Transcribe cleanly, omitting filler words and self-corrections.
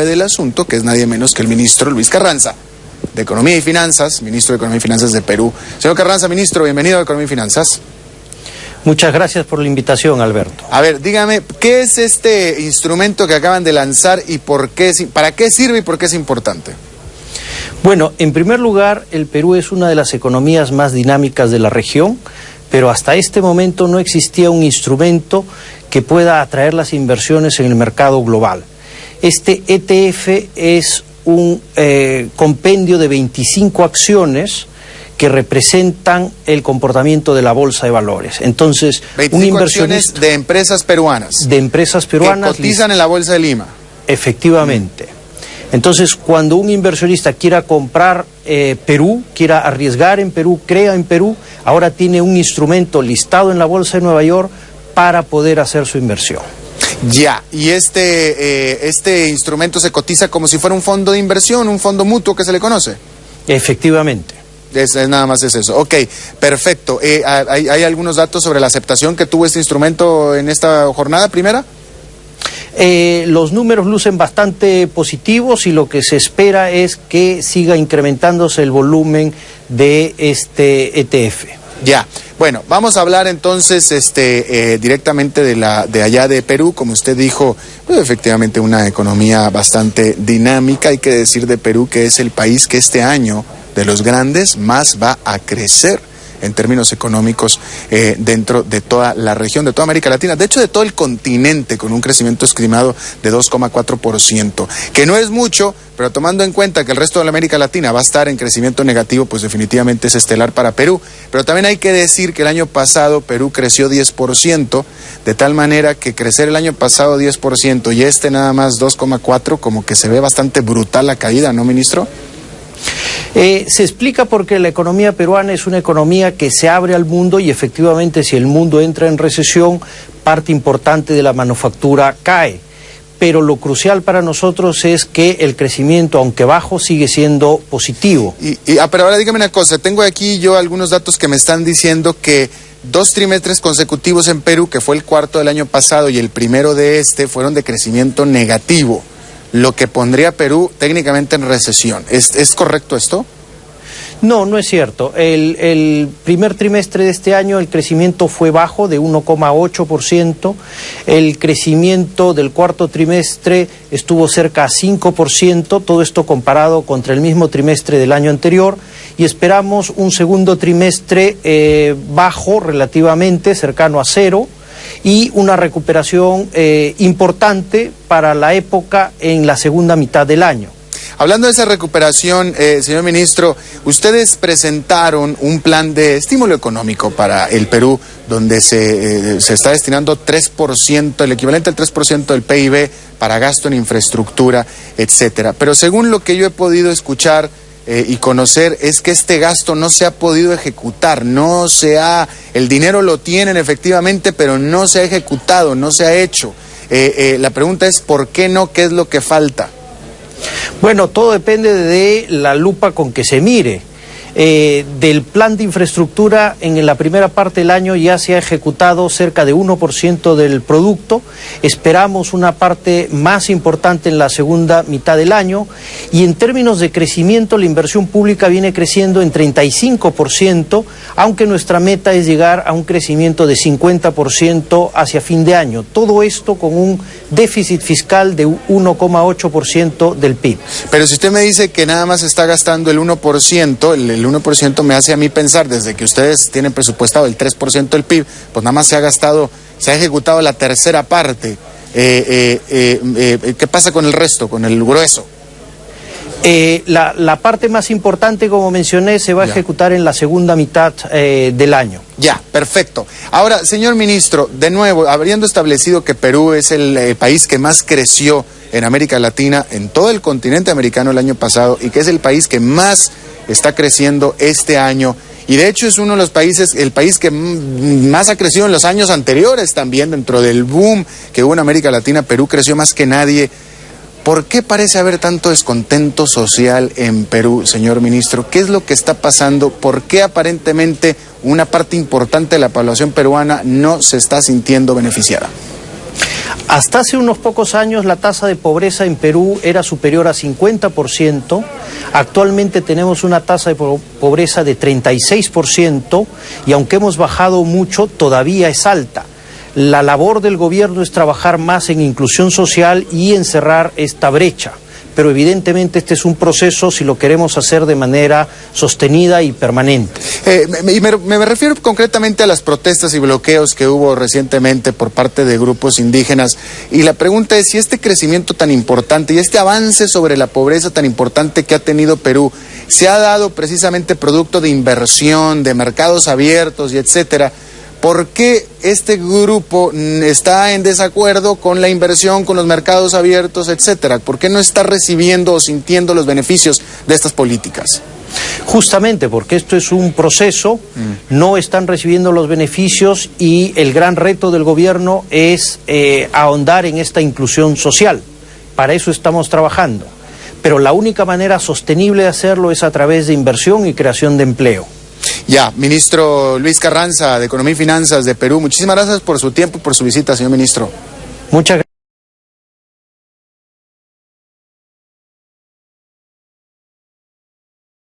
del asunto, que es nadie menos que el ministro Luis Carranza, de Economía y Finanzas, ministro de Economía y Finanzas de Perú. Señor Carranza, ministro, bienvenido a Economía y Finanzas. Muchas gracias por la invitación, Alberto. A ver, dígame, ¿qué es este instrumento que acaban de lanzar y para qué sirve y por qué es importante? Bueno, en primer lugar, el Perú es una de las economías más dinámicas de la región, pero hasta este momento no existía un instrumento que pueda atraer las inversiones en el mercado global. Este ETF es un compendio de 25 acciones que representan el comportamiento de la bolsa de valores. Entonces, 25 un inversionista acciones de empresas peruanas. De empresas peruanas que cotizan en la bolsa de Lima. Efectivamente. Entonces, cuando un inversionista quiera comprar Perú, quiera arriesgar en Perú, crea en Perú, ahora tiene un instrumento listado en la bolsa de Nueva York para poder hacer su inversión. Ya, y este instrumento se cotiza como si fuera un fondo de inversión, un fondo mutuo que se le conoce. Efectivamente. Nada más es eso. Ok, perfecto. ¿Hay algunos datos sobre la aceptación que tuvo este instrumento en esta jornada primera? Los números lucen bastante positivos y lo que se espera es que siga incrementándose el volumen de este ETF. Ya, bueno, vamos a hablar entonces directamente de allá de Perú. Como usted dijo, pues efectivamente una economía bastante dinámica. Hay que decir de Perú que es el país que este año, de los grandes, más va a crecer en términos económicos dentro de toda la región, de toda América Latina, de hecho de todo el continente, con un crecimiento estimado de 2,4%, que no es mucho, pero tomando en cuenta que el resto de la América Latina va a estar en crecimiento negativo, pues definitivamente es estelar para Perú. Pero también hay que decir que el año pasado Perú creció 10%, de tal manera que crecer el año pasado 10% y nada más 2,4%, como que se ve bastante brutal la caída, ¿no, ministro? Se explica porque la economía peruana es una economía que se abre al mundo y efectivamente si el mundo entra en recesión, parte importante de la manufactura cae. Pero lo crucial para nosotros es que el crecimiento, aunque bajo, sigue siendo positivo. Pero ahora dígame una cosa, tengo aquí yo algunos datos que me están diciendo que 2 trimestres consecutivos en Perú, que fue el cuarto del año pasado y el primero de fueron de crecimiento negativo, lo que pondría a Perú técnicamente en recesión. ¿Es correcto esto? No, no es cierto. El primer trimestre de este año el crecimiento fue bajo, de 1,8%. El crecimiento del cuarto trimestre estuvo cerca a 5%, todo esto comparado contra el mismo trimestre del año anterior. Y esperamos un segundo trimestre bajo relativamente, cercano a 0%. Y una recuperación importante para la época en la segunda mitad del año. Hablando de esa recuperación, señor ministro, ustedes presentaron un plan de estímulo económico para el Perú, donde se está destinando 3%, el equivalente al 3% del PIB para gasto en infraestructura, etcétera. Pero según lo que yo he podido escuchar y conocer, es que este gasto no se ha podido ejecutar, el dinero lo tienen efectivamente, pero no se ha ejecutado, no se ha hecho. La pregunta es, ¿por qué no? ¿Qué es lo que falta? Bueno, todo depende de la lupa con que se mire. Del plan de infraestructura en la primera parte del año ya se ha ejecutado cerca de 1% del producto. Esperamos una parte más importante en la segunda mitad del año y en términos de crecimiento la inversión pública viene creciendo en 35%, aunque nuestra meta es llegar a un crecimiento de 50% hacia fin de año. Todo esto con un déficit fiscal de 1,8% del PIB. Pero si usted me dice que nada más está gastando el 1%, el 1% me hace a mí pensar, desde que ustedes tienen presupuestado el 3% del PIB, pues nada más se ha ejecutado la tercera parte. ¿Qué pasa con el resto, con el grueso? La parte más importante, como mencioné, se va a ejecutar en la segunda mitad del año. Ya, perfecto. Ahora, señor ministro, de nuevo, habiendo establecido que Perú es el país que más creció en América Latina, en todo el continente americano el año pasado, y que es el país que más está creciendo este año, y de hecho es uno de los países, el país que más ha crecido en los años anteriores también, dentro del boom que hubo en América Latina, Perú creció más que nadie. ¿Por qué parece haber tanto descontento social en Perú, señor ministro? ¿Qué es lo que está pasando? ¿Por qué aparentemente una parte importante de la población peruana no se está sintiendo beneficiada? Hasta hace unos pocos años la tasa de pobreza en Perú era superior a 50%, actualmente tenemos una tasa de pobreza de 36% y aunque hemos bajado mucho, todavía es alta. La labor del gobierno es trabajar más en inclusión social y en cerrar esta brecha. Pero evidentemente este es un proceso si lo queremos hacer de manera sostenida y permanente. Me refiero concretamente a las protestas y bloqueos que hubo recientemente por parte de grupos indígenas, y la pregunta es si este crecimiento tan importante y este avance sobre la pobreza tan importante que ha tenido Perú se ha dado precisamente producto de inversión, de mercados abiertos y etcétera. ¿Por qué este grupo está en desacuerdo con la inversión, con los mercados abiertos, etcétera? ¿Por qué no está recibiendo o sintiendo los beneficios de estas políticas? Justamente porque esto es un proceso, no están recibiendo los beneficios y el gran reto del gobierno es ahondar en esta inclusión social. Para eso estamos trabajando. Pero la única manera sostenible de hacerlo es a través de inversión y creación de empleo. Ya, ministro Luis Carranza, de Economía y Finanzas de Perú, muchísimas gracias por su tiempo y por su visita, señor ministro. Muchas gracias.